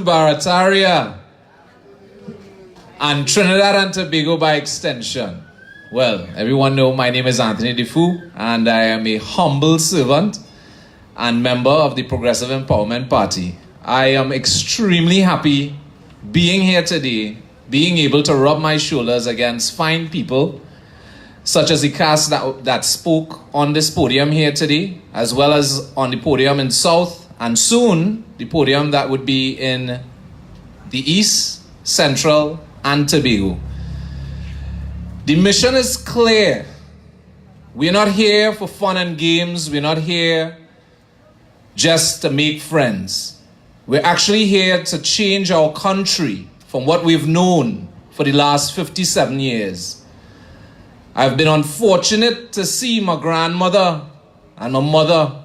Barataria and Trinidad and Tobago by extension. Well, everyone know my name is Anthony Defoe and I am a humble servant and member of the Progressive Empowerment Party. I am extremely happy being here today, being able to rub my shoulders against fine people such as the cast that spoke on this podium here today, as well as on the podium in South, and soon the podium that would be in the East, Central, and Tobago. The mission is clear. We're not here for fun and games. We're not here just to make friends. We're actually here to change our country from what we've known for the last 57 years. I've been unfortunate to see my grandmother and my mother,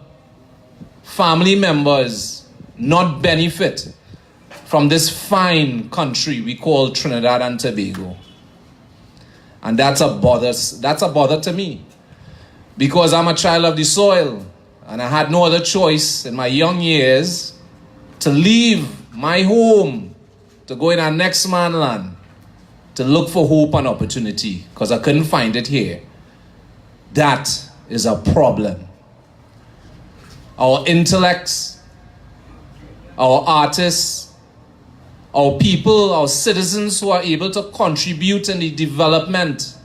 family members, not benefit from this fine country we call Trinidad and Tobago. And that's a bother to me, because I'm a child of the soil and I had no other choice in my young years to leave my home to go in our next man land to look for hope and opportunity, because I couldn't find it here. That is a problem. Our intellects, our artists, our people, our citizens who are able to contribute in the development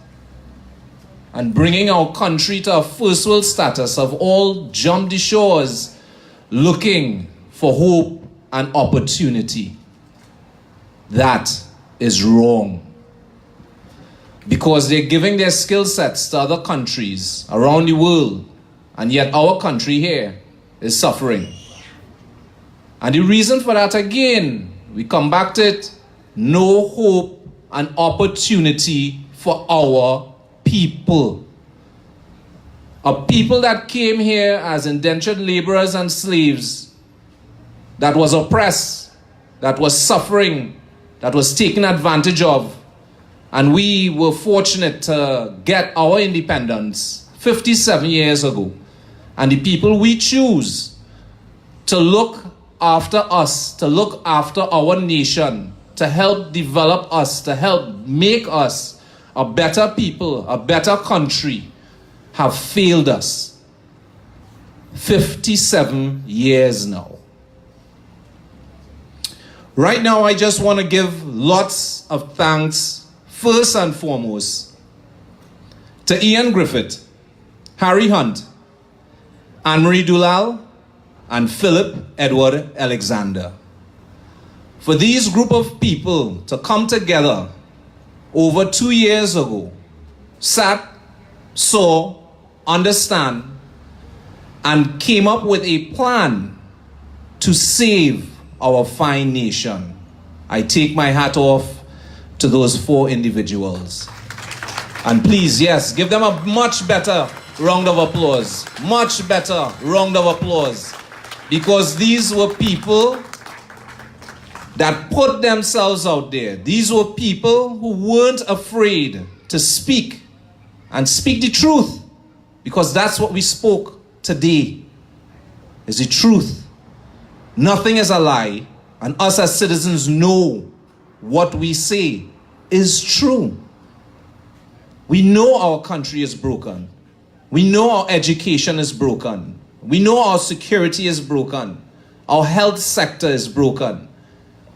and bringing our country to a first world status have all jumped the shores looking for hope and opportunity. That is wrong, because they're giving their skill sets to other countries around the world, and yet our country here is suffering. And the reason for that, again, we come back to it: no hope and opportunity for our people. A people that came here as indentured laborers and slaves, that was oppressed, that was suffering, that was taken advantage of. And we were fortunate to get our independence 57 years ago. And the people we choose to look after us, to look after our nation, to help develop us, to help make us a better people, a better country, have failed us. 57 years now. Right now, I just want to give lots of thanks, first and foremost, to Ian Griffith, Harry Hunt, Anne-Marie Dulal, and Philip Edward Alexander. For these group of people to come together over 2 years ago, sat, saw, understand, and came up with a plan to save our fine nation. I take my hat off to those 4 individuals. And please, yes, give them a much better round of applause. Much better round of applause. Because these were people that put themselves out there. These were people who weren't afraid to speak and speak the truth. Because that's what we spoke today, is the truth. Nothing is a lie. And us as citizens know what we say is true. We know our country is broken. We know our education is broken. We know our security is broken. Our health sector is broken.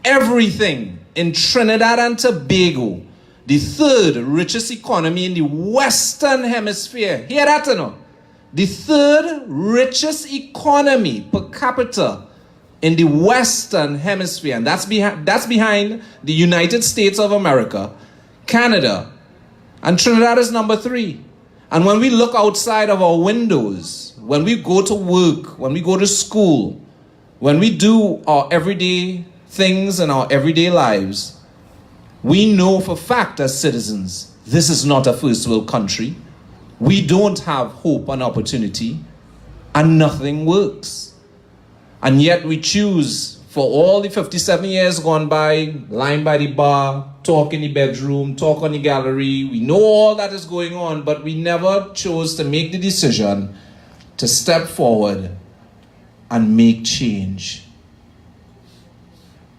Everything in Trinidad and Tobago, the 3rd richest economy in the Western Hemisphere, hear that or no? The 3rd richest economy per capita in the Western Hemisphere, and that's behind the United States of America, Canada, and Trinidad is number 3. And when we look outside of our windows, when we go to work, when we go to school, when we do our everyday things in our everyday lives, we know for fact as citizens, this is not a first world country. We don't have hope and opportunity, and nothing works. And yet we choose, for all the 57 years gone by, lying by the bar, talk in the bedroom, talk on the gallery. We know all that is going on, but we never chose to make the decision to step forward and make change.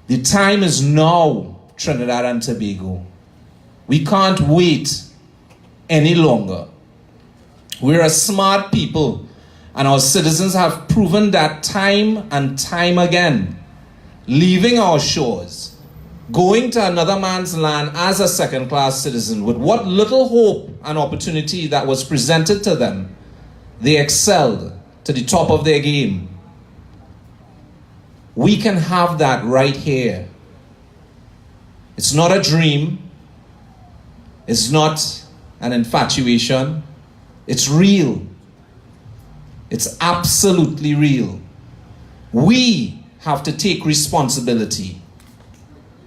The time is now, Trinidad and Tobago. We can't wait any longer. We're a smart people, and our citizens have proven that time and time again. Leaving our shores, going to another man's land as a second-class citizen, with what little hope and opportunity that was presented to them, they excelled to the top of their game. We can have that right here. It's not a dream. It's not an infatuation. It's real. It's absolutely real. We have to take responsibility.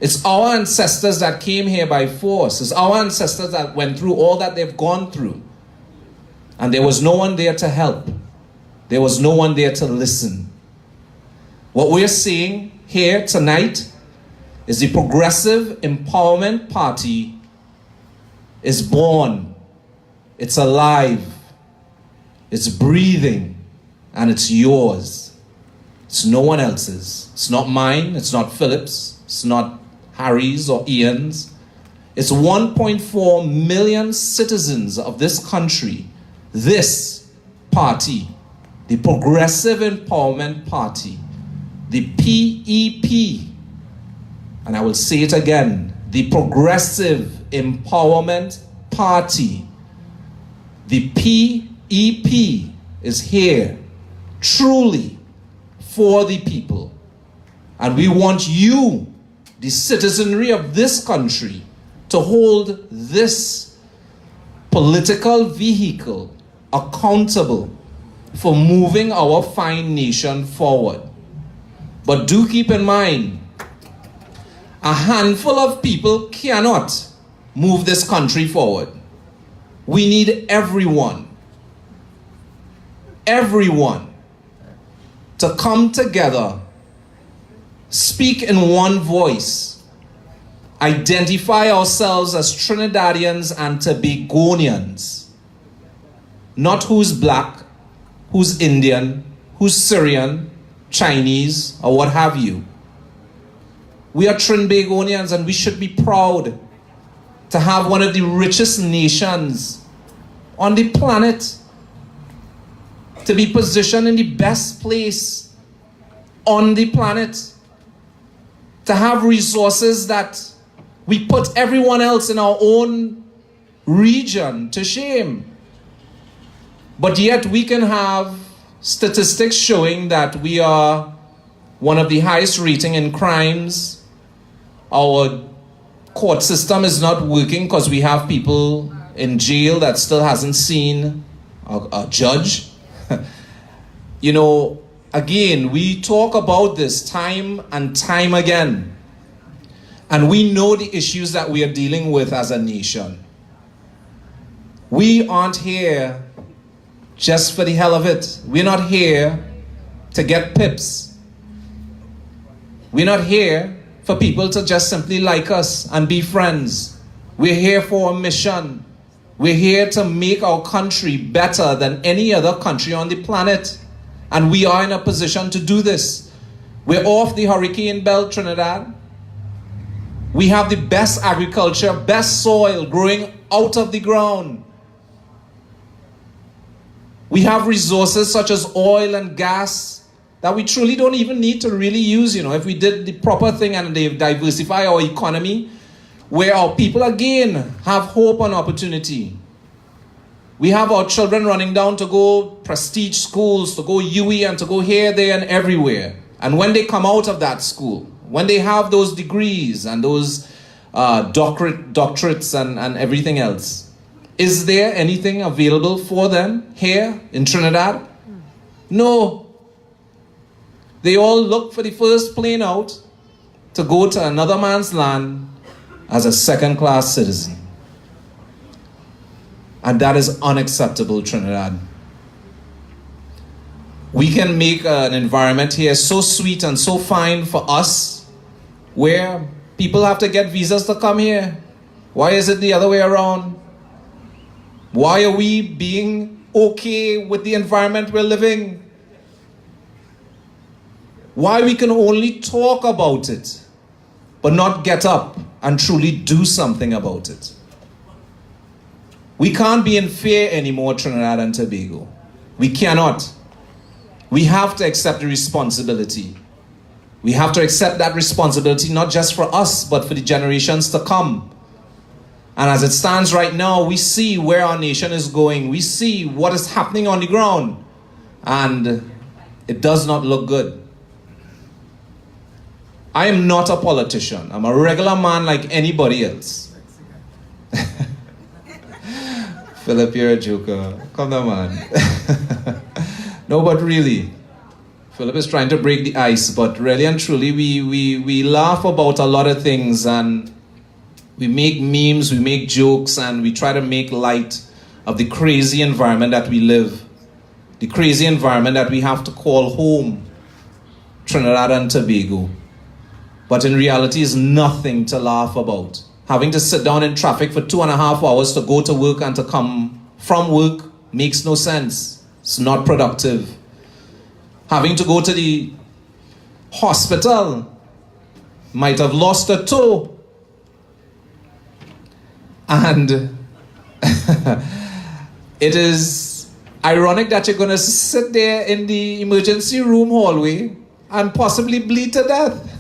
It's our ancestors that came here by force. It's our ancestors that went through all that they've gone through. And there was no one there to help. There was no one there to listen. What we're seeing here tonight is the Progressive Empowerment Party is born. It's alive. It's breathing. And it's yours. It's no one else's. It's not mine. It's not Philip's. It's not Harry's or Ian's. It's 1.4 million citizens of this country. This party, the Progressive Empowerment Party, the PEP, and I will say it again, the Progressive Empowerment Party, the PEP is here truly for the people. And we want you, the citizenry of this country, to hold this political vehicle accountable for moving our fine nation forward. But do keep in mind, a handful of people cannot move this country forward. We need everyone to come together, speak in one voice, identify ourselves as Trinidadians and Tobagonians, not who's black, who's Indian, who's Syrian, Chinese, or what have you. We are Trinbagonians, and we should be proud to have one of the richest nations on the planet, to be positioned in the best place on the planet, to have resources that we put everyone else in our own region to shame. But yet we can have statistics showing that we are one of the highest rating in crimes. Our court system is not working because we have people in jail that still hasn't seen a judge. You know, again, we talk about this time and time again. And we know the issues that we are dealing with as a nation. We aren't here just for the hell of it. We're not here to get pips. We're not here for people to just simply like us and be friends. We're here for a mission. We're here to make our country better than any other country on the planet. And we are in a position to do this. We're off the hurricane belt, Trinidad. We have the best agriculture, best soil growing out of the ground. We have resources such as oil and gas that we truly don't even need to really use. You know, if we did the proper thing and they diversify our economy, where our people again have hope and opportunity. We have our children running down to go prestige schools, to go UE and to go here, there, and everywhere. And when they come out of that school, when they have those degrees and those doctorates and everything else, is there anything available for them here in Trinidad? No. They all look for the first plane out to go to another man's land as a second-class citizen. And that is unacceptable, Trinidad. We can make an environment here so sweet and so fine for us, where people have to get visas to come here. Why is it the other way around? Why are we being okay with the environment we're living? Why we can only talk about it but not get up and truly do something about it. We can't be in fear anymore, Trinidad and Tobago. We cannot. We have to accept the responsibility. We have to accept that responsibility not just for us, but for the generations to come. And as it stands right now, we see where our nation is going. We see what is happening on the ground. And it does not look good. I am not a politician. I'm a regular man like anybody else. Philip, you're a joker. Come on, man. No, but really, Philip is trying to break the ice, but really and truly, we laugh about a lot of things, and we make memes, we make jokes, and we try to make light of the crazy environment that we live, the crazy environment that we have to call home, Trinidad and Tobago. But in reality, it's nothing to laugh about. Having to sit down in traffic for 2.5 hours to go to work and to come from work makes no sense. It's not productive. Having to go to the hospital, might have lost a toe. And it is ironic that you're going to sit there in the emergency room hallway and possibly bleed to death.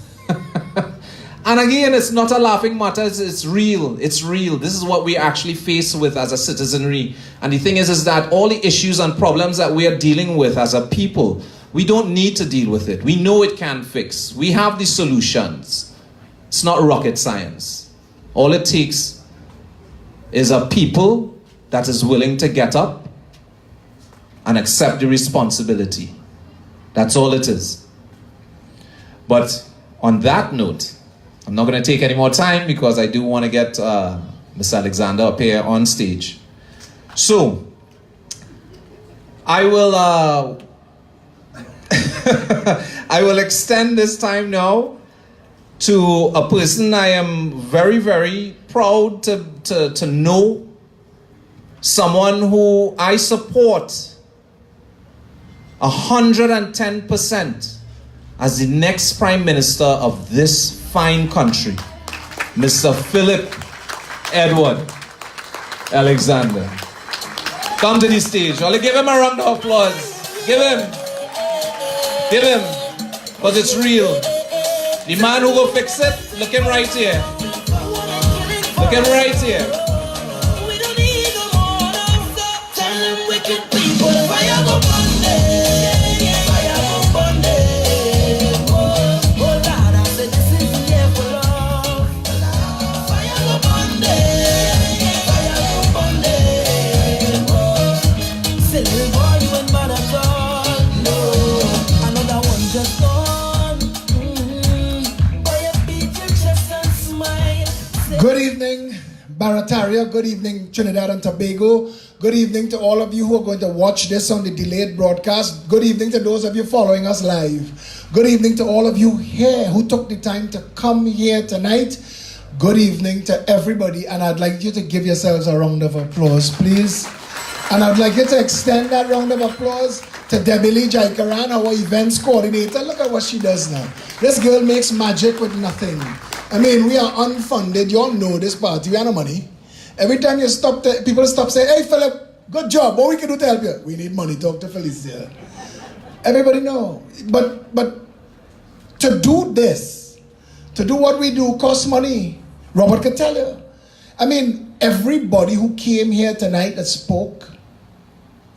And again, it's not a laughing matter, it's real, it's real. This is what we actually face with as a citizenry. And the thing is that all the issues and problems that we are dealing with as a people, we don't need to deal with it. We know it can fix. We have the solutions. It's not rocket science. All it takes is a people that is willing to get up and accept the responsibility. That's all it is. But on that note, I'm not going to take any more time because I do want to get Ms. Alexander up here on stage. So, I will I will extend this time now to a person I am very, very proud to know, someone who I support 110% as the next Prime Minister of this fine country, Mr. Philip Edward Alexander. Come to the stage. Well, give him a round of applause. Give him. Because it's real. The man who will fix it, look him right here. Look him right here. Good evening, Barataria. Good evening, Trinidad and Tobago. Good evening to all of you who are going to watch this on the delayed broadcast. Good evening to those of you following us live. Good evening to all of you here who took the time to come here tonight. Good evening to everybody, and I'd like you to give yourselves a round of applause, please. And I'd like you to extend that round of applause to Debbie Lee Jaikaran, our events coordinator. Look at what she does now. This girl makes magic with nothing. I mean, we are unfunded. You all know this party. We have no money. Every time you stop, people stop saying, "Hey, Philip, good job. What we can do to help you?" We need money. Talk to Felicia. Everybody know. But to do this, to do what we do, costs money. Robert could tell you. I mean, everybody who came here tonight that spoke,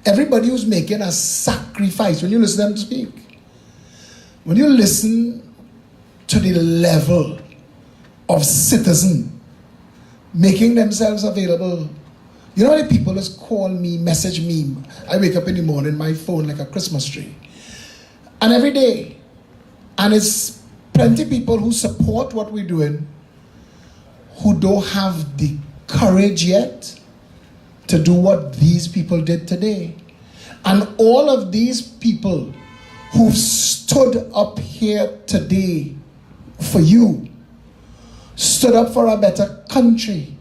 everybody who's making a sacrifice, when you listen to them speak, when you listen to the level of citizen making themselves available. You know how many people just call me, message me? I wake up in the morning, my phone like a Christmas tree. And every day. And it's plenty of people who support what we're doing who don't have the courage yet to do what these people did today. And all of these people who've stood up here today for you, stood up for a better country,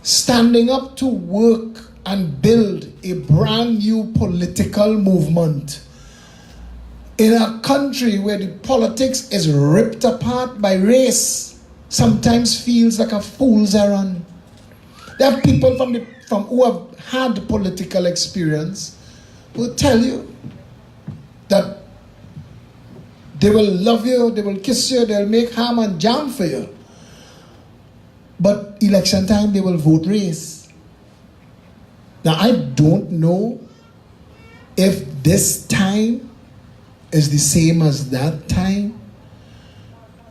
standing up to work and build a brand new political movement in a country where the politics is ripped apart by race, sometimes feels like a fool's errand. There are people from who have had political experience who will tell you that they will love you, they will kiss you, they'll make ham and jam for you. But election time, they will vote race. Now, I don't know if this time is the same as that time,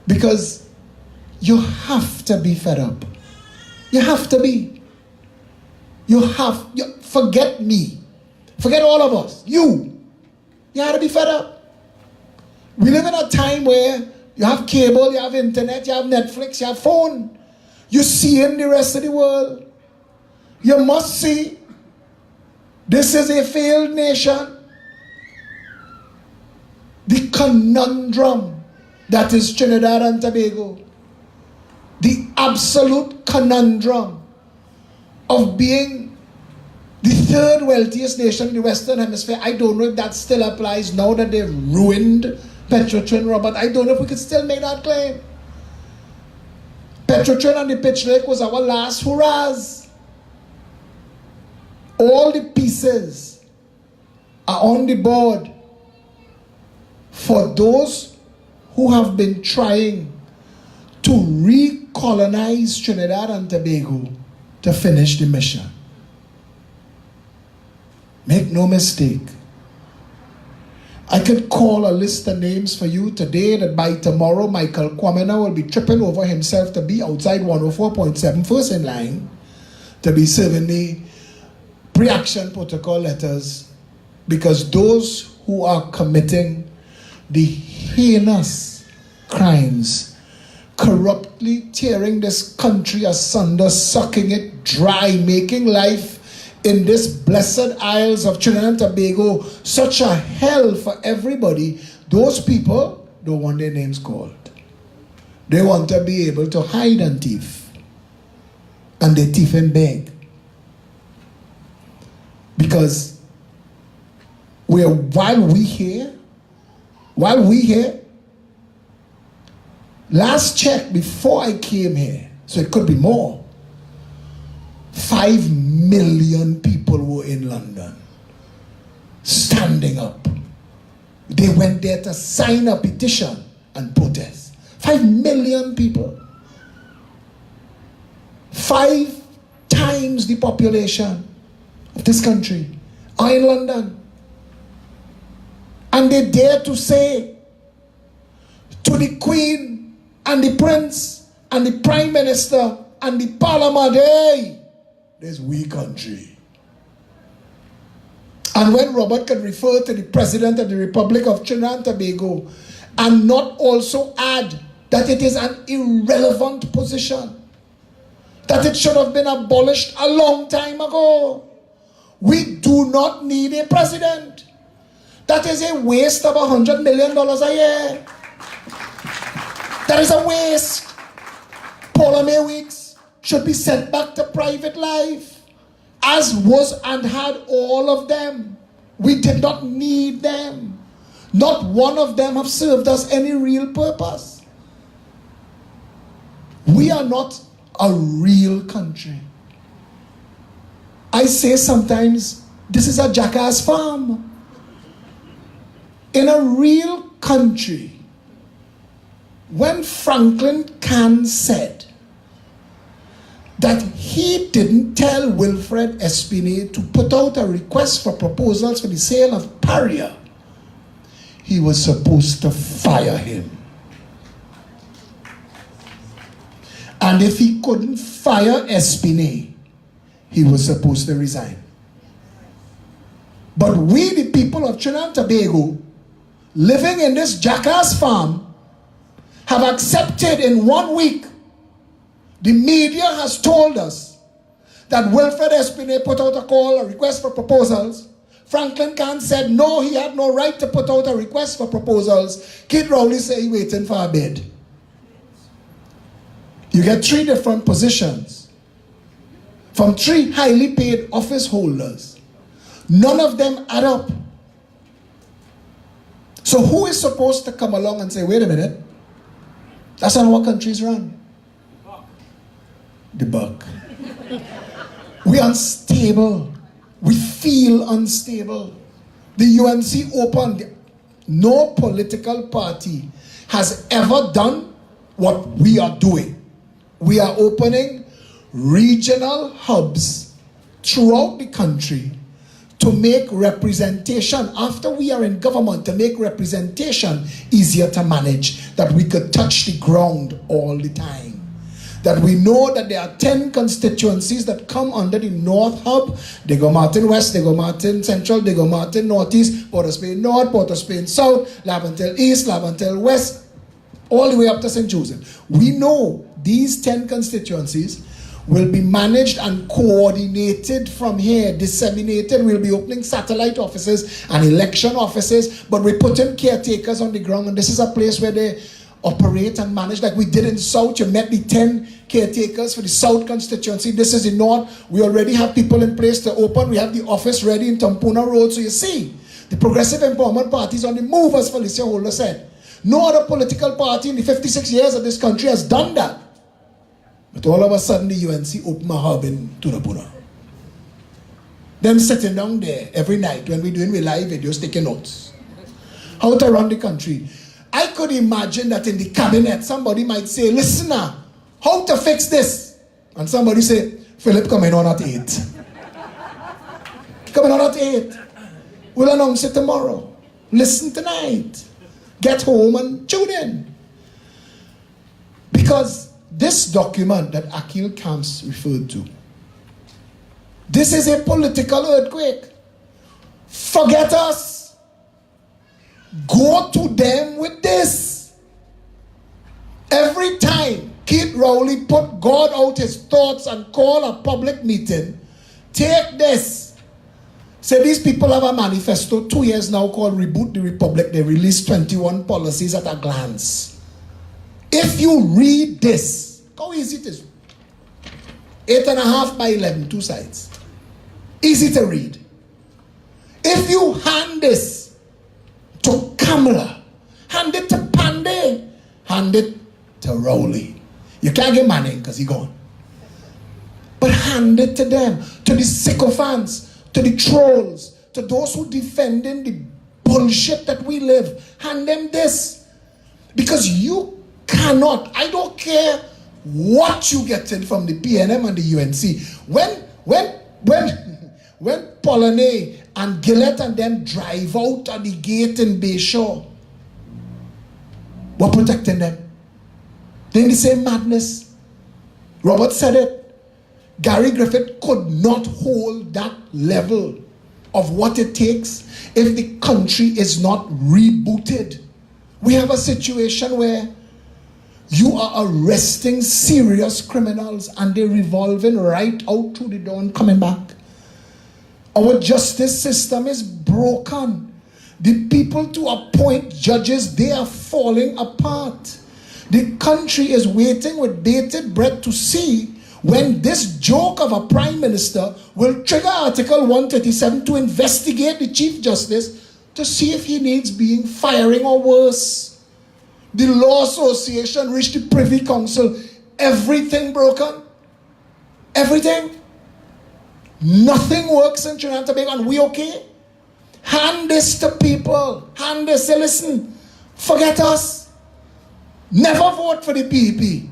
because you have to be fed up. You have to be. Forget me. Forget all of us. You have to be fed up. We live in a time where you have cable, you have internet, you have Netflix, you have phone. You see in the rest of the world. You must see this is a failed nation. The conundrum that is Trinidad and Tobago. The absolute conundrum of being the third wealthiest nation in the Western Hemisphere. I don't know if that still applies now that they've ruined Petrotrin, Robert. I don't know if we could still make that claim. Petrotrin and the Pitch Lake was our last hurrahs. All the pieces are on the board for those who have been trying to recolonize Trinidad and Tobago to finish the mission. Make no mistake. I could call a list of names for you today that by tomorrow Michael Kwamena will be tripping over himself to be outside 104.7 first in line to be serving me pre-action protocol letters, because those who are committing the heinous crimes, corruptly tearing this country asunder, sucking it dry, making life in this blessed isles of Trinidad and Tobago such a hell for everybody, those people don't want their names called. They want to be able to hide and thief. And they thief and beg. Because while we here, last check before I came here, so it could be more, 5 million people were in London standing up. They went there to sign a petition and protest. 5 million people. 5 times the population of this country are in London. And they dare to say to the Queen and the Prince and the Prime Minister and the Parliament, hey, this we country. And when Robert could refer to the President of the Republic of Trinidad and Tobago and not also add that it is an irrelevant position, that it should have been abolished a long time ago. We do not need a president. That is a waste of $100 million a year. That is a waste. Paula May Weeks should be sent back to private life, as was and had all of them. We did not need them. Not one of them have served us any real purpose. We are not a real country. I say sometimes this is a jackass farm. In a real country, when Franklin Can said that he didn't tell Wilfred Espinay to put out a request for proposals for the sale of Paria, he was supposed to fire him. And if he couldn't fire Espinay, he was supposed to resign. But we, the people of Trinidad and Tobago, living in this jackass farm, have accepted in 1 week. The media has told us that Wilfred Espinay put out a call, a request for proposals. Franklin Can said no, he had no right to put out a request for proposals. Kid Rowley said he waiting for a bid. You get 3 different positions from 3 highly paid office holders. None of them add up. So who is supposed to come along and say, wait a minute, that's not how our countries run? The buck. We're unstable. We feel unstable. The UNC opened. No political party has ever done what we are doing. We are opening regional hubs throughout the country to make representation, after we are in government, to make representation easier to manage, that we could touch the ground all the time. That we know that there are 10 constituencies that come under the North Hub. They go Martin West, they go Martin Central, they go Martin Northeast, Port of Spain North, Port of Spain South, Laventille East, Laventille West, all the way up to St. Joseph. We know these 10 constituencies will be managed and coordinated from here, disseminated. We'll be opening satellite offices and election offices, but we're putting caretakers on the ground, and this is a place where they operate and manage like we did in South. You met the 10 caretakers for the South constituency. This is the North. We already have people in place to open. We have the office ready in Tampuna Road. So you see, the Progressive Empowerment Party is on the move, as Felicia Holder said. No other political party in the 56 years of this country has done that. But all of a sudden, the UNC opened a hub in Tunapuna. Them sitting down there every night when we're doing live videos, taking notes. How to run the country. I could imagine that in the cabinet, somebody might say, listen now, how to fix this? And somebody say, Philip coming on at 8. Coming on at 8. We'll announce it tomorrow. Listen tonight. Get home and tune in. Because this document that Akil Camps referred to, this is a political earthquake. Forget us. Go to them with this. Every time Keith Rowley put God out his thoughts and call a public meeting, take this. Say these people have a manifesto 2 years now called Reboot the Republic. They released 21 policies at a glance. If you read this, how easy it is. 8.5 by 11, 2 sides. Easy to read. If you hand this to Kamala, hand it to Pandey, hand it to Rowley. You can't get Manning because he's gone. But hand it to them, to the sycophants, to the trolls, to those who defending the bullshit that we live. Hand them this. Because you cannot, I don't care what you get in from the PNM and the UNC. When Polanyi and Gillette and them drive out at the gate in Bayshore, we're protecting them. They're in the same madness. Robert said it. Gary Griffith could not hold that level of what it takes if the country is not rebooted. We have a situation where you are arresting serious criminals and they're revolving right out through the door and coming back. Our justice system is broken. The people to appoint judges, they are falling apart. The country is waiting with bated breath to see when this joke of a prime minister will trigger Article 137 to investigate the Chief Justice to see if he needs being firing or worse. The Law Association reached the Privy Council. Everything broken. Everything. Nothing works in Trinidad and Tobago, and we okay? Hand this to people. Hand this. Say, listen, forget us. Never vote for the PEP.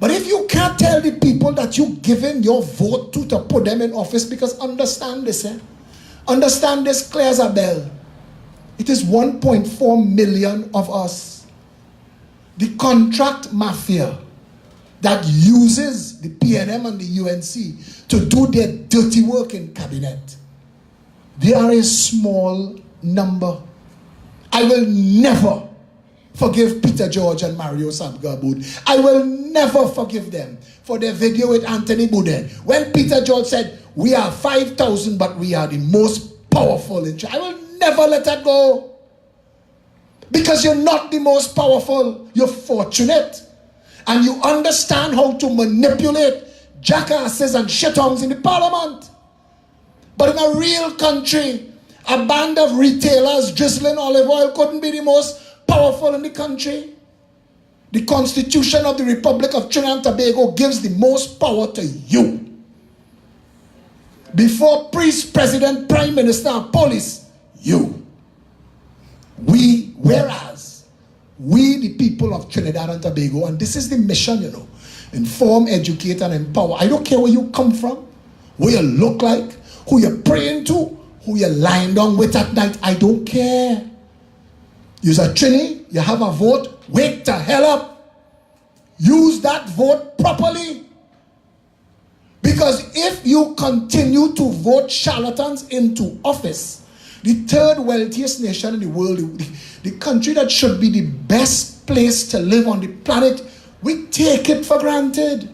But if you can't tell the people that you've given your vote to put them in office, because understand this, understand this clear as a bell. It is 1.4 million of us. The contract mafia that uses the PNM and the UNC to do their dirty work in cabinet. They are a small number. I will never forgive Peter George and Mario Sabgabud. I will never forgive them for their video with Anthony Boudin. When Peter George said, we are 5,000, but we are the most powerful in China. I will never let that go. Because you're not the most powerful. You're fortunate. And you understand how to manipulate jackasses and shithounds in the parliament. But in a real country, A band of retailers drizzling olive oil couldn't be the most powerful in the country. The Constitution of the Republic of Trinidad and Tobago gives the most power to you. Before priest, president, prime minister, and police, you. Whereas we the people of Trinidad and Tobago, and this is the mission, inform, educate, and empower. I don't care where you come from, what you look like, who you're praying to, who you're lying down with at night. I don't care. You're a Trini, you have a vote, wake the hell up. Use that vote properly. Because if you continue to vote charlatans into office, the third wealthiest nation in the world, the country that should be the best place to live on the planet, we take it for granted.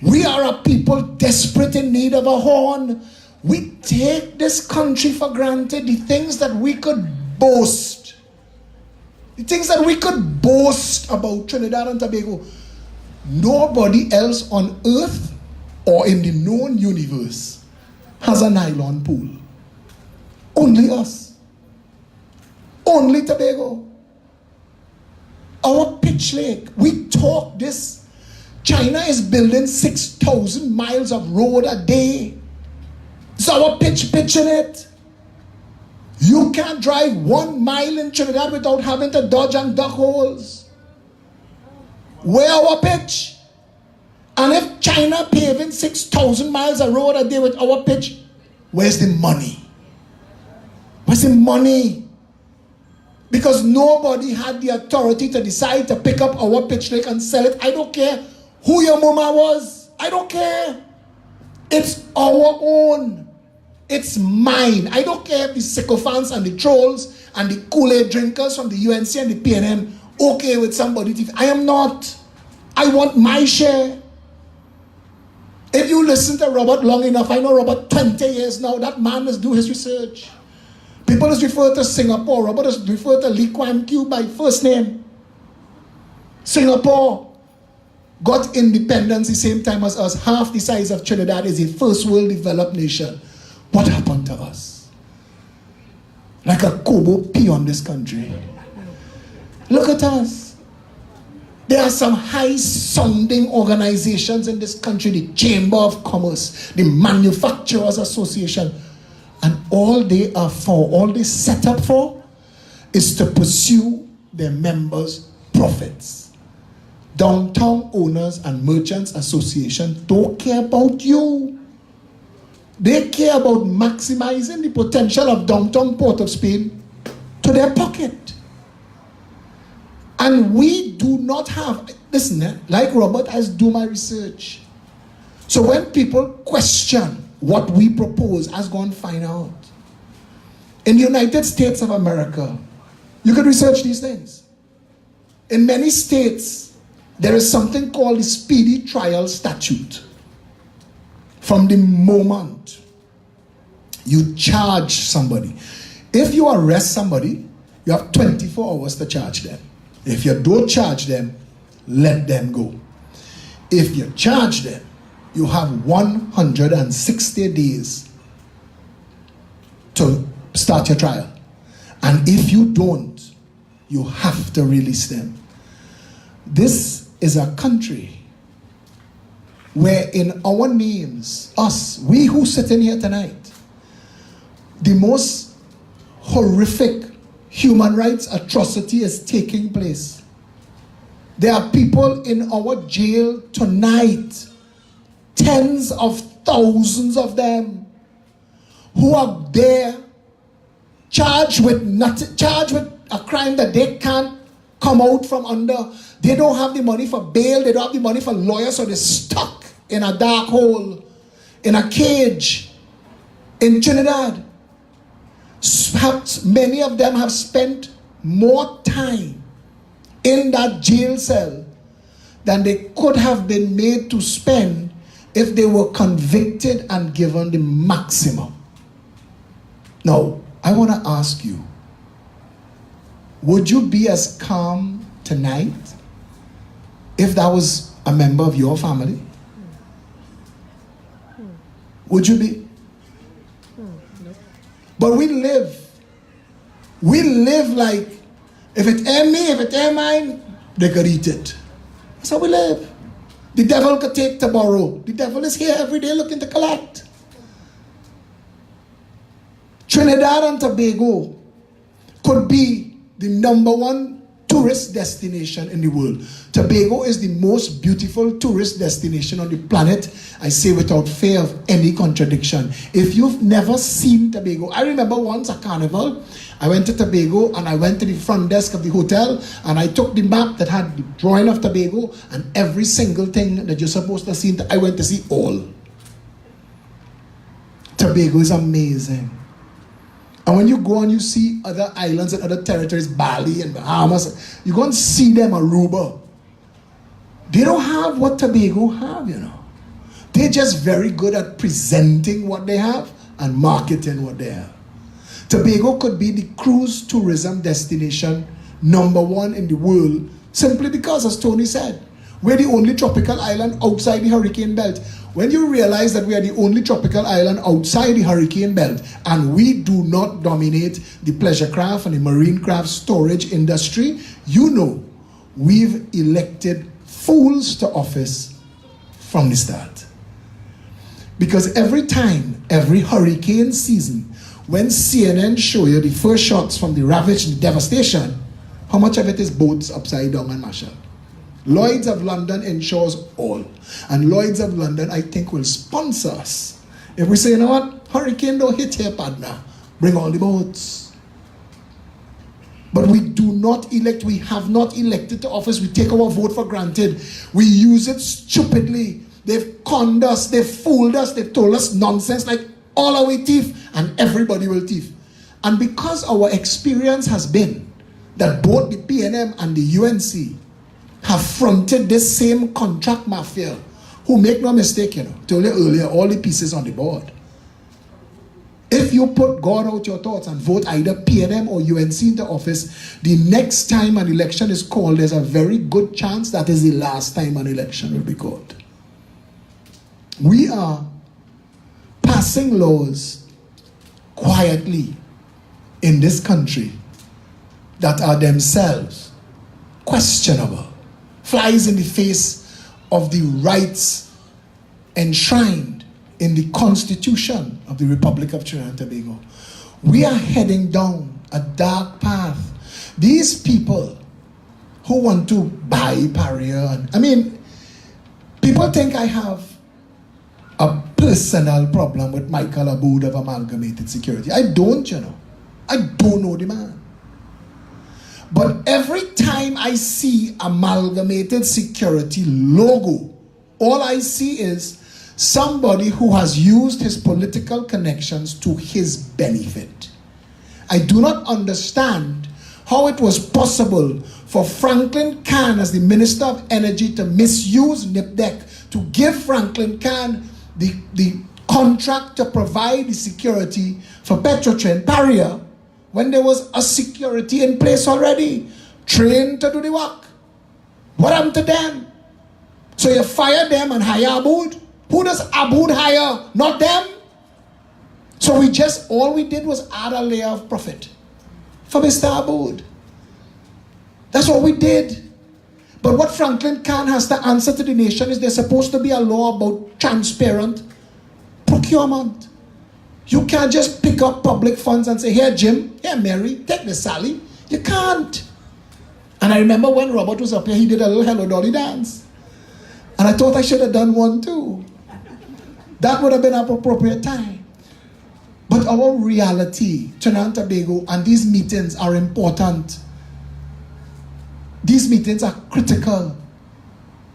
We are a people desperate in need of a horn. We take this country for granted. The things that we could boast, about Trinidad and Tobago, nobody else on earth or in the known universe has a nylon pool. Only us. Only Tobago. Our pitch lake. We talk this. China is building 6,000 miles of road a day. It's our pitching it. You can't drive 1 mile in Trinidad without having to dodge and duck holes. Where our pitch? And if China paving 6,000 miles of road a day with our pitch, where's the money? Where's the money? Because nobody had the authority to decide to pick up our pitch lake and sell it. I don't care who your mama was. I don't care. It's our own. It's mine. I don't care if the sycophants and the trolls and the Kool-Aid drinkers from the UNC and the PNM okay with somebody. I am not. I want my share. If you listen to Robert long enough, I know Robert 20 years now, that man must do his research. People is referred to Singapore. Robert is referred to Lee Kuan Yew by first name. Singapore got independence the same time as us. Half the size of Trinidad is a first world developed nation. What happened to us? Like a Kobo pea on this country. Look at us. There are some high-sounding organizations in this country, the Chamber of Commerce, the Manufacturers Association, and all they set up for is to pursue their members' profits. Downtown Owners and Merchants Association don't care about you. They care about maximizing the potential of downtown Port of Spain to their pocket. And we do not have, listen, like Robert, I do my research. So when people question what we propose, I go and find out. In the United States of America, you can research these things. In many states, there is something called the Speedy Trial Statute. From the moment you charge somebody, if you arrest somebody, you have 24 hours to charge them. If you don't charge them, let them go. If you charge them, you have 160 days to start your trial. And if you don't, you have to release them. This is a country where in our names, us, we who sit in here tonight, the most horrific human rights atrocity is taking place. There are people in our jail tonight, tens of thousands of them, who are there charged with a crime that they can't come out from under. They don't have the money for bail, they don't have the money for lawyers, so they're stuck in a dark hole, in a cage, in Trinidad. Many of them have spent more time in that jail cell than they could have been made to spend if they were convicted and given the maximum. Now, I want to ask you, would you be as calm tonight if that was a member of your family? Would you be? But we live like, if it ain't me, if it ain't mine, they could eat it. That's how we live. The devil could take to borrow. The devil is here every day looking to collect. Trinidad and Tobago could be the #1 tourist destination in the world. Tobago is the most beautiful tourist destination on the planet. I say without fear of any contradiction. If you've never seen Tobago, I remember once at Carnival, I went to Tobago and I went to the front desk of the hotel and I took the map that had the drawing of Tobago and every single thing that you're supposed to see. I went to see all. Tobago is amazing. And when you go and you see other islands and other territories, Bali and Bahamas, you go and see them, Aruba. They don't have what Tobago have, you know. They're just very good at presenting what they have and marketing what they have. Tobago could be the cruise tourism destination #1 in the world simply because, as Tony said, we're the only tropical island outside the hurricane belt. When you realize that we are the only tropical island outside the hurricane belt and we do not dominate the pleasure craft and the marine craft storage industry, you know we've elected fools to office from the start. Because every time, every hurricane season, when CNN show you the first shots from the ravage and the devastation, how much of it is boats upside down and mashed up? Lloyd's of London ensures all. And Lloyd's of London, I think, will sponsor us. If we say, you know what, hurricane don't hit here, partner, bring all the boats. But we do not elect, we have not elected to office, we take our vote for granted. We use it stupidly. They've conned us, they've fooled us, they've told us nonsense like all our thief and everybody will thief. And because our experience has been that both the PNM and the UNC have fronted this same contract mafia, who, make no mistake, you know, told you earlier, all the pieces on the board. If you put God out your thoughts and vote either PNM or UNC into office, the next time an election is called, there's a very good chance that is the last time an election will be called. We are passing laws quietly in this country that are themselves questionable. Flies in the face of the rights enshrined in the Constitution of the Republic of Trinidad and Tobago. We are heading down a dark path. These people who want to buy Paria, I mean, people think I have a personal problem with Michael Aboud of Amalgamated Security. I don't, you know. I don't know the man. But every time I see Amalgamated Security logo, all I see is somebody who has used his political connections to his benefit. I do not understand how it was possible for Franklin Kahn as the Minister of Energy to misuse NIPDEC to give Franklin Kahn the contract to provide the security for Petrotrin Paria when there was a security in place already, trained to do the work. What happened to them? So you fire them and hire Aboud? Who does Aboud hire? Not them? So all we did was add a layer of profit for Mr. Aboud. That's what we did. But what Franklin Kahn has to answer to the nation is there's supposed to be a law about transparent procurement. You can't just pick up public funds and say, here Jim, here Mary, take this Sally. You can't. And I remember when Robert was up here, he did a little Hello Dolly dance. And I thought I should have done one too. That would have been an appropriate time. But our reality, Trinidad and Tobago, and these meetings are important. These meetings are critical.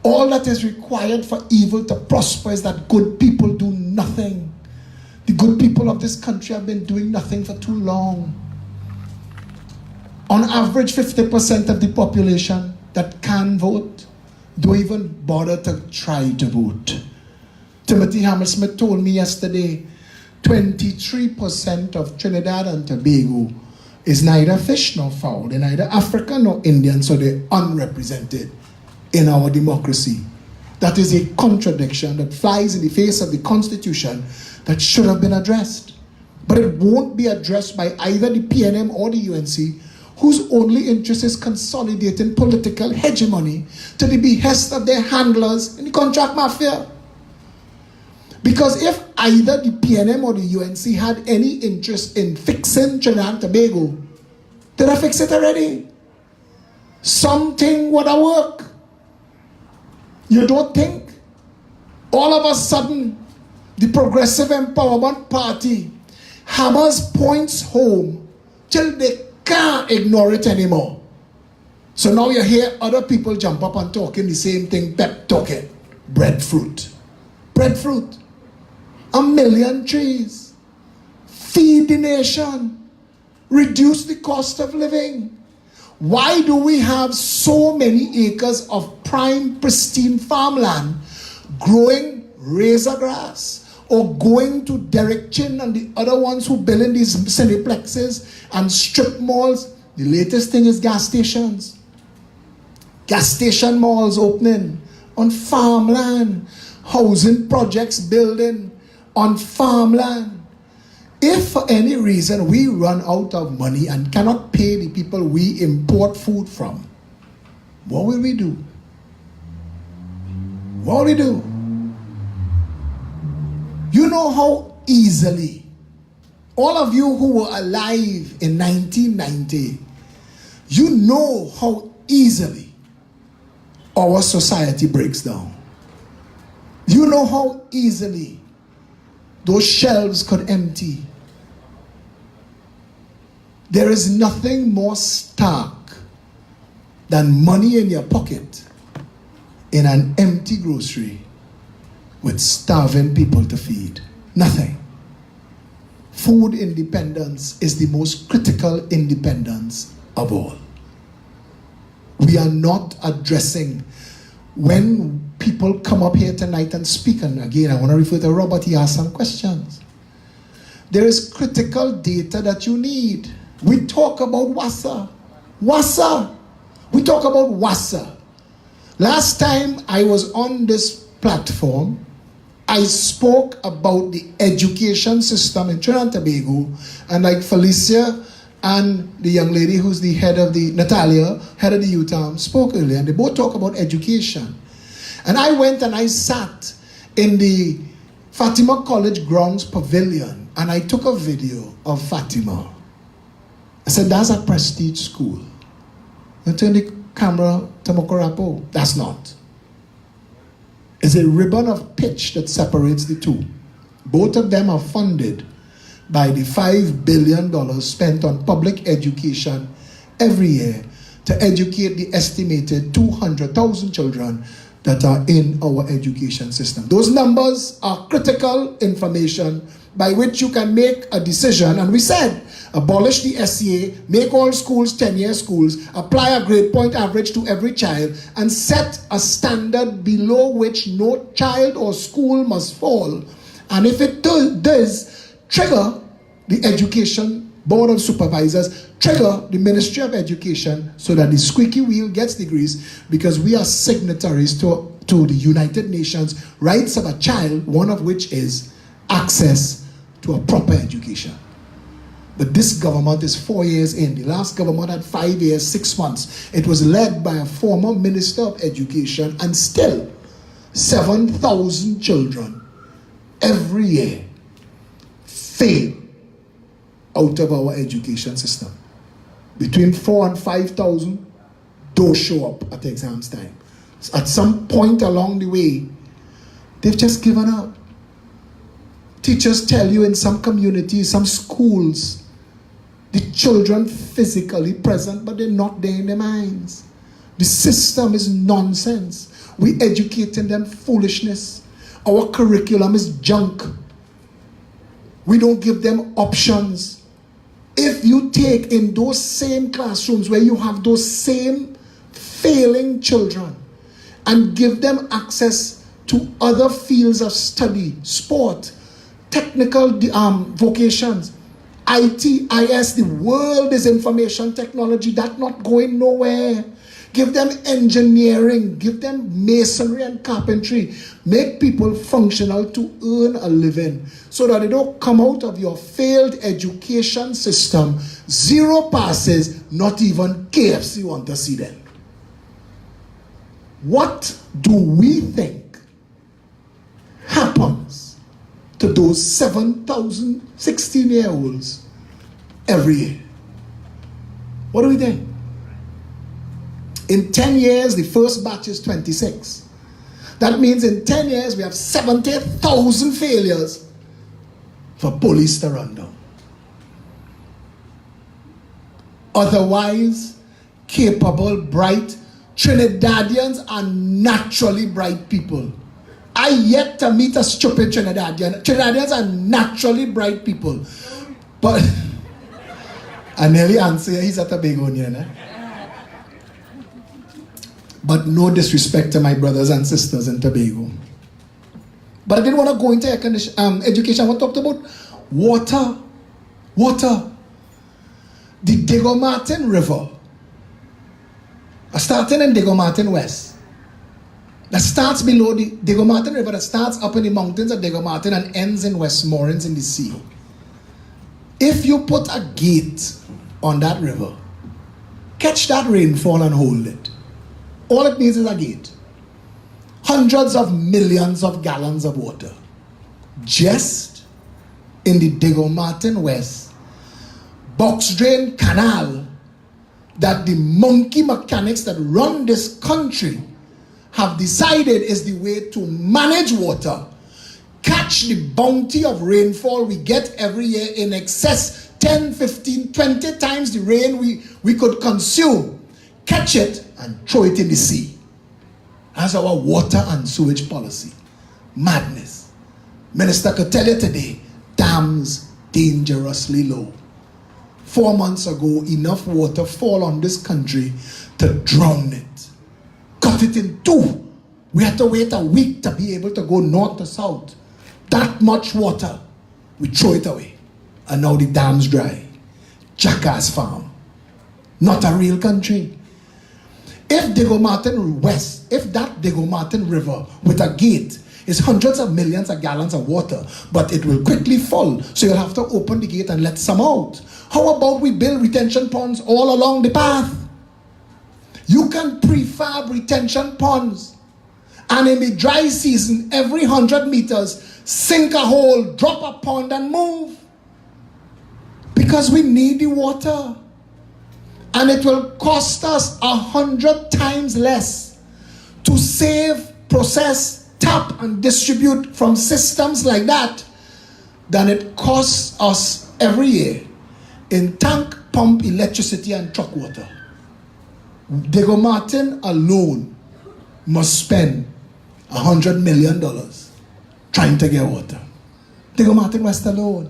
All that is required for evil to prosper is that good people do nothing. The good people of this country have been doing nothing for too long. On average, 50% of the population that can vote don't even bother to try to vote. Timothy Hammersmith told me yesterday, 23% of Trinidad and Tobago is neither fish nor fowl. They're neither African nor Indian, so they're unrepresented in our democracy. That is a contradiction that flies in the face of the Constitution that should have been addressed. But it won't be addressed by either the PNM or the UNC, whose only interest is consolidating political hegemony to the behest of their handlers in the contract mafia. Because if either the PNM or the UNC had any interest in fixing Trinidad and Tobago, they'd have fixed it already. Something would have worked. You don't think? All of a sudden, the Progressive Empowerment Party hammers points home till they can't ignore it anymore. So now you hear other people jump up and talking the same thing PEP talking. Breadfruit. Breadfruit. 1 million trees. Feed the nation. Reduce the cost of living. Why do we have so many acres of prime, pristine farmland growing razor grass? Or going to Derek Chin and the other ones who build in these cineplexes and strip malls? The latest thing is gas stations. Gas station malls opening on farmland. Housing projects building on farmland. If for any reason we run out of money and cannot pay the people we import food from, what will we do? What will we do? You know how easily, all of you who were alive in 1990, you know how easily our society breaks down. You know how easily those shelves could empty. There is nothing more stark than money in your pocket in an empty grocery with starving people to feed. Nothing. Food independence is the most critical independence of all. We are not addressing, when people come up here tonight and speak, and again I want to refer to Robert, he asked some questions. There is critical data that you need. We talk about WASA. WASA. We talk about WASA. Last time I was on this platform, I spoke about the education system in Trinidad and Tobago, and like Felicia and the young lady who's the head of the, Natalia, head of the UTAM, spoke earlier, and they both talk about education. And I went and I sat in the Fatima College grounds pavilion, and I took a video of Fatima. I said, that's a prestige school. I turned the camera to Mokorapo. That's not. Is a ribbon of pitch that separates the two. Both of them are funded by the $5 billion spent on public education every year to educate the estimated 200,000 children that are in our education system. Those numbers are critical information by which you can make a decision. And we said, abolish the SCA, make all schools 10-year schools, apply a grade point average to every child, and set a standard below which no child or school must fall. And if it does, trigger the Education Board of Supervisors, trigger the Ministry of Education, so that the squeaky wheel gets the grease, because we are signatories to the United Nations rights of a child, one of which is access to a proper education. But this government is 4 years in. The last government had 5 years, 6 months. It was led by a former Minister of Education, and still 7,000 children every year fail out of our education system. Between 4,000 and 5,000 don't show up at exams time. At some point along the way, they've just given up. Teachers tell you in some communities, some schools, the children physically present, but they're not there in their minds. The system is nonsense. We educating them foolishness. Our curriculum is junk. We don't give them options. If you take in those same classrooms where you have those same failing children and give them access to other fields of study, sport, technical vocations, IT, IS, the world is information technology, that's not going nowhere. give them engineering, give them masonry and carpentry. Make people functional to earn a living so that they don't come out of your failed education system, 0 passes, not even KFC want to see them. What do we think happens to those 7,000 16-year-olds every year? What do we think? In 10 years, the first batch is 26. That means in 10 years, we have 70,000 failures for police to run down. Otherwise, capable, bright Trinidadians are naturally bright people. I yet to meet a stupid Trinidadian. Trinidadians are naturally bright people. But I nearly answer, he's a Tobagonian. But no disrespect to my brothers and sisters in Tobago. But I didn't want to go into education. I want to talk about water. Water. The Diego Martin River, starting in Diego Martin West, that starts below the Diego Martin River, that starts up in the mountains of Diego Martin and ends in Westmoreland in the sea. If you put a gate on that river, catch that rainfall and hold it. All it needs is a gate. Hundreds of millions of gallons of water. Just in the Diego Martin West box drain canal that the monkey mechanics that run this country have decided is the way to manage water. Catch the bounty of rainfall we get every year in excess 10, 15, 20 times the rain we could consume. Catch it and throw it in the sea. That's our water and sewage policy. Madness. Minister could tell you today, dams dangerously low. 4 months ago, enough water fall on this country to drown it. Cut it in 2. We had to wait a week to be able to go north to south. That much water, we throw it away. And now the dam's dry. Jackass farm. Not a real country. If Diego Martin West, if that Diego Martin River with a gate is hundreds of millions of gallons of water, but it will quickly fall, so you'll have to open the gate and let some out. How about we build retention ponds all along the path? You can prefab retention ponds, and in the dry season, every 100 meters, sink a hole, drop a pond and move. Because we need the water. And it will cost us 100 times less to save, process, tap and distribute from systems like that than it costs us every year in tank, pump, electricity and truck water. Diego Martin alone must spend $100 million trying to get water. Diego Martin West alone.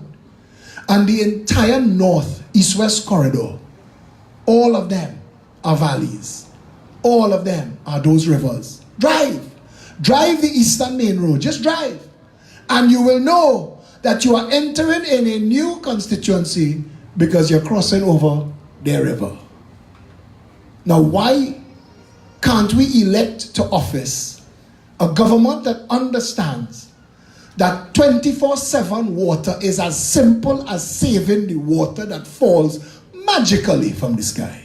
And the entire north, east-west corridor, all of them are valleys. All of them are those rivers. Drive. Drive the Eastern Main Road. Just drive. And you will know that you are entering in a new constituency because you're crossing over their river. Now, why can't we elect to office a government that understands that 24/7 water is as simple as saving the water that falls magically from the sky?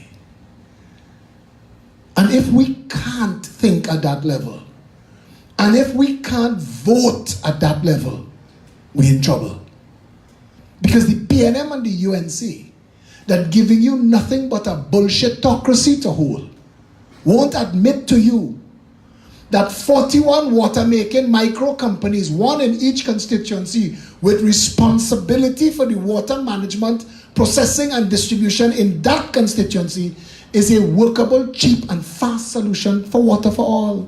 And if we can't think at that level, and if we can't vote at that level, we're in trouble. Because the PNM and the UNC, that giving you nothing but a bullshitocracy to hold, won't admit to you that 41 water-making micro companies, one in each constituency, with responsibility for the water management, processing and distribution in that constituency is a workable, cheap and fast solution for water for all.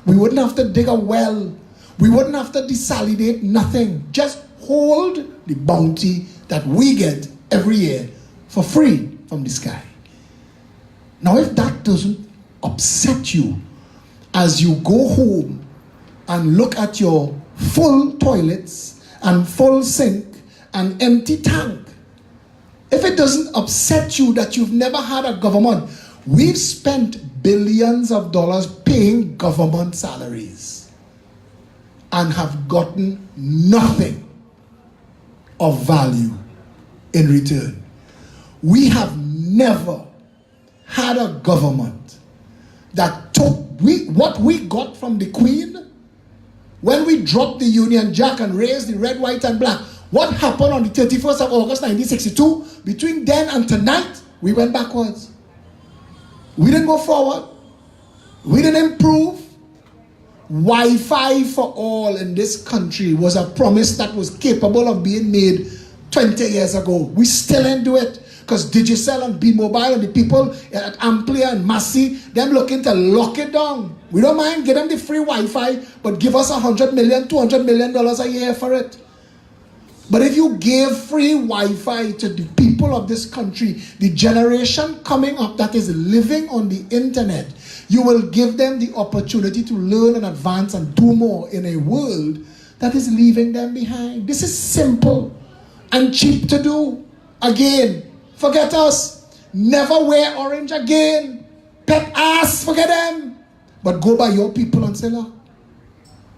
We wouldn't have to dig a well. We wouldn't have to desalinate nothing. Just hold the bounty that we get every year for free from the sky. Now, if that doesn't upset you as you go home and look at your full toilets and full sink and empty tank, if it doesn't upset you that you've never had a government, we've spent billions of dollars paying government salaries and have gotten nothing of value in return. We have never had a government that took what we got from the Queen when we dropped the Union Jack and raised the red, white, and black. What happened on the 31st of August 1962? Between then and tonight, we went backwards. We didn't go forward. We didn't improve. Wi-Fi for all in this country was a promise that was capable of being made 20 years ago. We still ain't do it. Because Digicel and B-Mobile and the people at Amplia and Massey, them looking to lock it down. We don't mind, give them the free Wi-Fi, but give us $100 million, $200 million a year for it. But if you gave free Wi-Fi to the people of this country, the generation coming up that is living on the internet, you will give them the opportunity to learn and advance and do more in a world that is leaving them behind. This is simple and cheap to do. Again, forget us. Never wear orange again. PEP ass, forget them. But go by your people and say, look,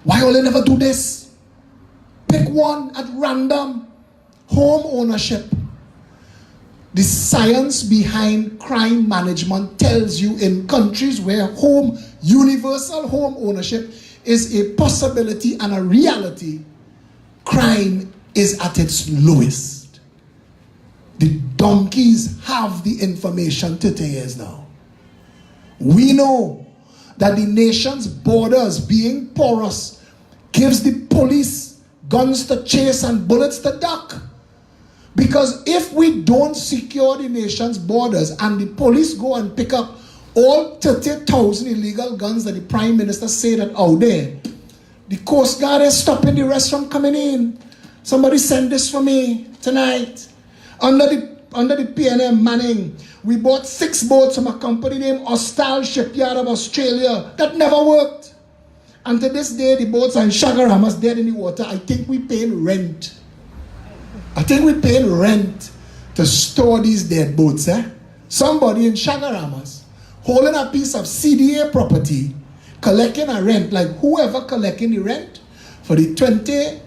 why will they never do this? Pick one at random. Home ownership. The science behind crime management tells you in countries where universal home ownership is a possibility and a reality, crime is at its lowest. The donkeys have the information 30 years now. We know that the nation's borders being porous gives the police guns to chase and bullets to duck. Because if we don't secure the nation's borders and the police go and pick up all 30,000 illegal guns that the Prime Minister said that out there, the Coast Guard is stopping the rest from coming in. Somebody send this for me tonight. Under the PNM Manning, we bought 6 boats from a company named Austral Shipyard of Australia that never worked. And to this day, the boats are in Shagaramas, dead in the water. I think we paying rent. I think we paying rent to store these dead boats. Somebody in Shagaramas holding a piece of CDA property, collecting a rent, like whoever collecting the rent for the 20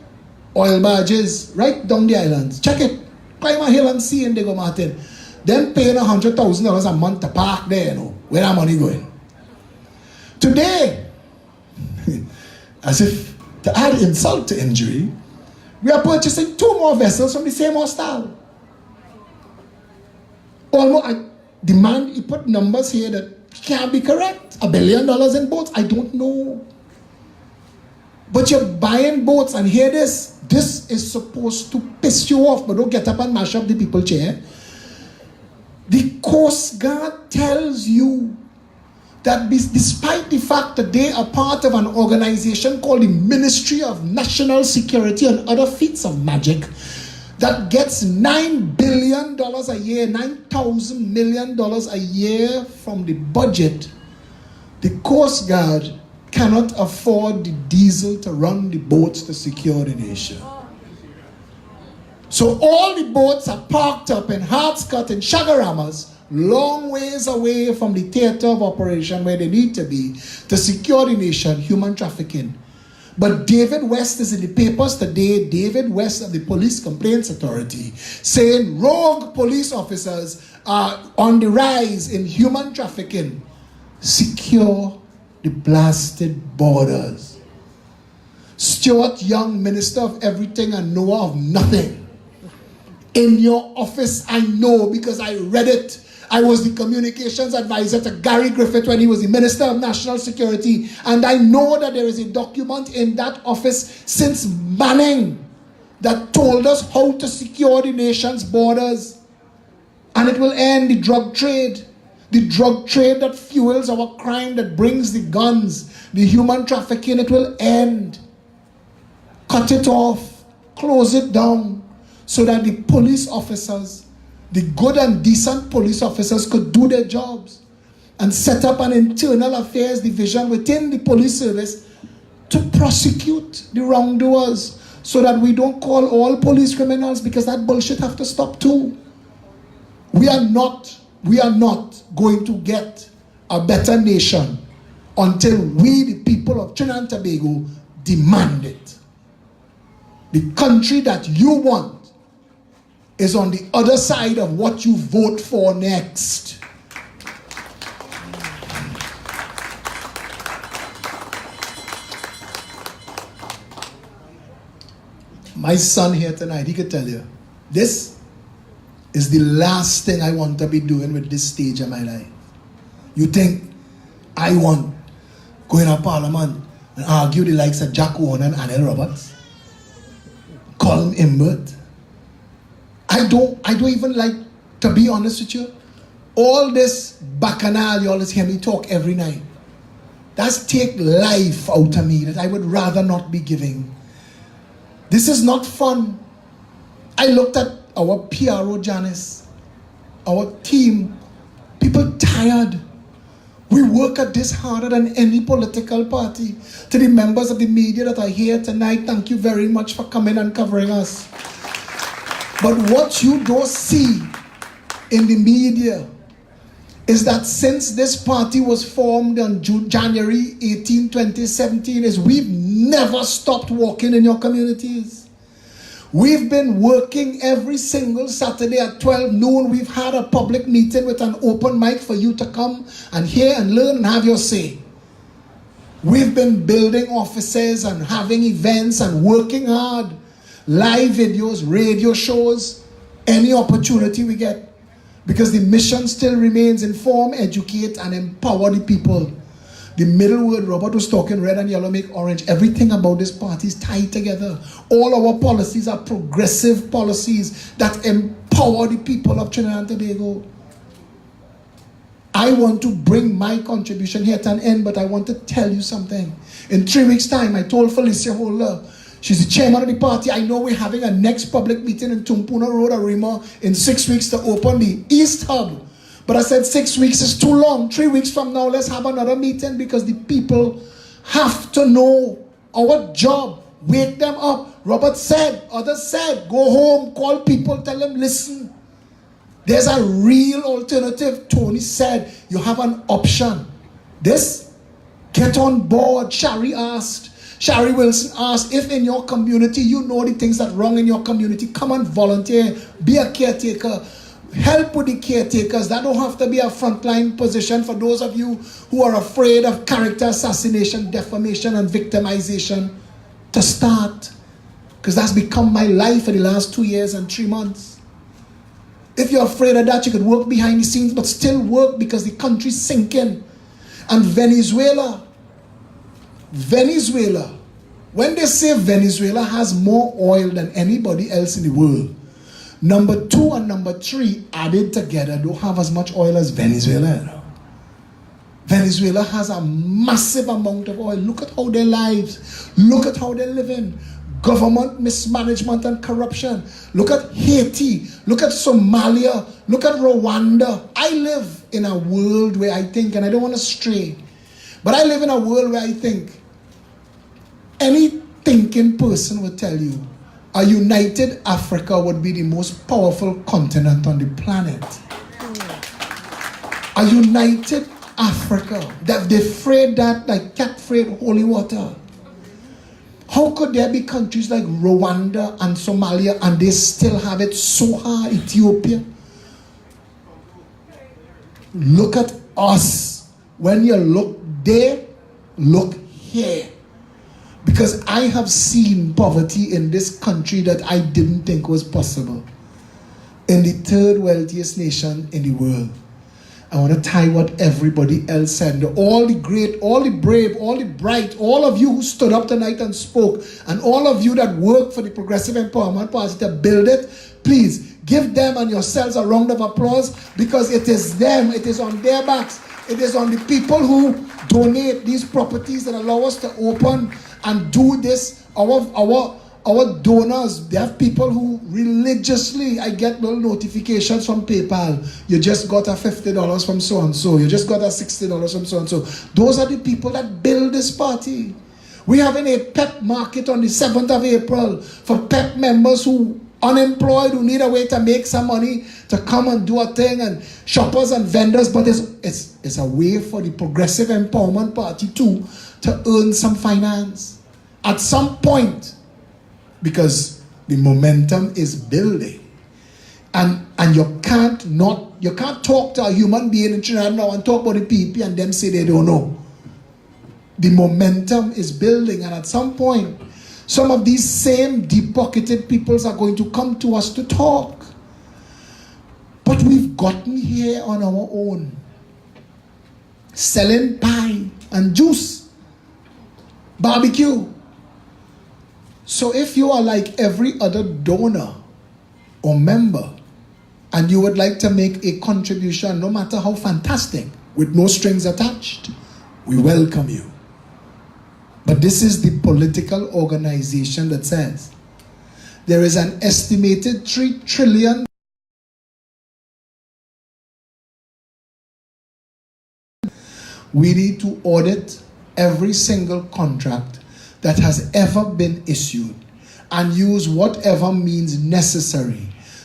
oil barges right down the islands. Check it. Climb a hill and see in Diego Martin. Then paying $100,000 a month to park there, where our money going? Today, as if to add insult to injury, we are purchasing 2 more vessels from the same hostel. Almost, I demand he put numbers here that can't be correct. $1 billion in boats, I don't know. But you're buying boats, and hear this. This is supposed to piss you off, but don't get up and mash up the people's chair. The Coast Guard tells you that despite the fact that they are part of an organization called the Ministry of National Security and other feats of magic that gets $9 billion a year, $9,000 million a year from the budget, the Coast Guard cannot afford the diesel to run the boats to secure the nation. So all the boats are parked up in Hartscut and Shagaramas, long ways away from the theater of operation where they need to be to secure the nation, human trafficking. But David West is in the papers today, David West of the Police Complaints Authority, saying rogue police officers are on the rise in human trafficking. Secure the blasted borders. Stuart Young, Minister of Everything and Noah of Nothing. In your office, I know because I read it. I was the communications advisor to Gary Griffith when he was the Minister of National Security. And I know that there is a document in that office since Manning that told us how to secure the nation's borders. And it will end the drug trade. The drug trade that fuels our crime, that brings the guns, the human trafficking, it will end. Cut it off. Close it down. So that the police officers, the good and decent police officers, could do their jobs and set up an internal affairs division within the police service to prosecute the wrongdoers, so that we don't call all police criminals, because that bullshit have to stop too. We are not going to get a better nation until we, the people of Trinidad and Tobago, demand it. The country that you want is on the other side of what you vote for next. My son here tonight, he could tell you, this is the last thing I want to be doing with this stage of my life. You think I want going to Parliament and argue the likes of Jack Warner and Anel Roberts? Colin Imbert? I don't even like, to be honest with you, all this bacchanal you always hear me talk every night. That's take life out of me that I would rather not be giving. This is not fun. I looked at our PRO Janice, our team, people tired. We work at this harder than any political party. To the members of the media that are here tonight, thank you very much for coming and covering us. But what you don't see in the media is that since this party was formed on January 18, 2017, is we've never stopped working in your communities. We've been working every single Saturday at 12 noon. We've had a public meeting with an open mic for you to come and hear and learn and have your say. We've been building offices and having events and working hard. Live videos, radio shows, any opportunity we get. Because the mission still remains inform, educate, and empower the people. The middle word, Robert was talking, red and yellow make orange. Everything about this party is tied together. All our policies are progressive policies that empower the people of Trinidad and Tobago. I want to bring my contribution here to an end, but I want to tell you something. In 3 weeks' time, I told Felicia Holder, she's the chairman of the party. I know we're having a next public meeting in Tumpuna Road, Arima, in 6 weeks to open the East Hub. But I said 6 weeks is too long. 3 weeks from now, let's have another meeting because the people have to know our job. Wake them up. Robert said, others said, go home, call people, tell them, listen. There's a real alternative. Tony said, you have an option. This, get on board. Shari Wilson asked, if in your community you know the things that are wrong in your community, come and volunteer, be a caretaker, help with the caretakers. That don't have to be a frontline position for those of you who are afraid of character assassination, defamation, and victimization to start. Because that's become my life for the last 2 years and 3 months. If you're afraid of that, you could work behind the scenes, but still work because the country's sinking. And Venezuela, when they say Venezuela has more oil than anybody else in the world, number 2 and number 3 added together don't have as much oil as Venezuela. You know? Venezuela has a massive amount of oil. Look at how their lives, look at how they're living. Government mismanagement and corruption. Look at Haiti. Look at Somalia. Look at Rwanda. I live in a world where I think, and I don't want to stray, but I live in a world where I think any thinking person would tell you a united Africa would be the most powerful continent on the planet. A united Africa. That they afraid that like cat afraid holy water. How could there be countries like Rwanda and Somalia and they still have it so hard? Ethiopia. Look at us. When you look there, look here. Because I have seen poverty in this country that I didn't think was possible. In the third wealthiest nation in the world. I want to tie what everybody else said. All the great, all the brave, all the bright, all of you who stood up tonight and spoke, and all of you that worked for the Progressive Empowerment Party to build it, please give them and yourselves a round of applause because it is them, it is on their backs, it is on the people who donate these properties that allow us to open and do this. Our donors, they have people who religiously, I get little notifications from PayPal. You just got a $50 from so-and-so. You just got a $60 from so-and-so. Those are the people that build this party. We're having a PEP market on the 7th of April for PEP members who unemployed who need a way to make some money to come and do a thing, and shoppers and vendors, but it's a way for the Progressive Empowerment Party too to earn some finance at some point, because the momentum is building. And you can't talk to a human being in Trinidad now and talk about the PEP and them say they don't know. The momentum is building, and at some point, some of these same deep-pocketed peoples are going to come to us to talk. But we've gotten here on our own, selling pie and juice, barbecue. So if you are like every other donor or member, and you would like to make a contribution, no matter how fantastic, with no strings attached, we welcome you. But this is the political organization that says there is an estimated 3 trillion we need to audit every single contract that has ever been issued and use whatever means necessary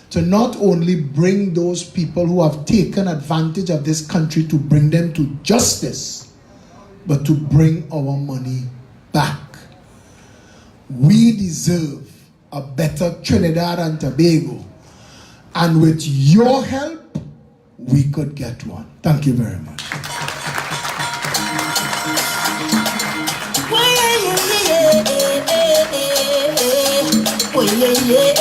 to not only bring those people who have taken advantage of this country, to bring them to justice, but to bring our money back. We deserve a better Trinidad and Tobago, and with your help, we could get one. Thank you very much. Yeah.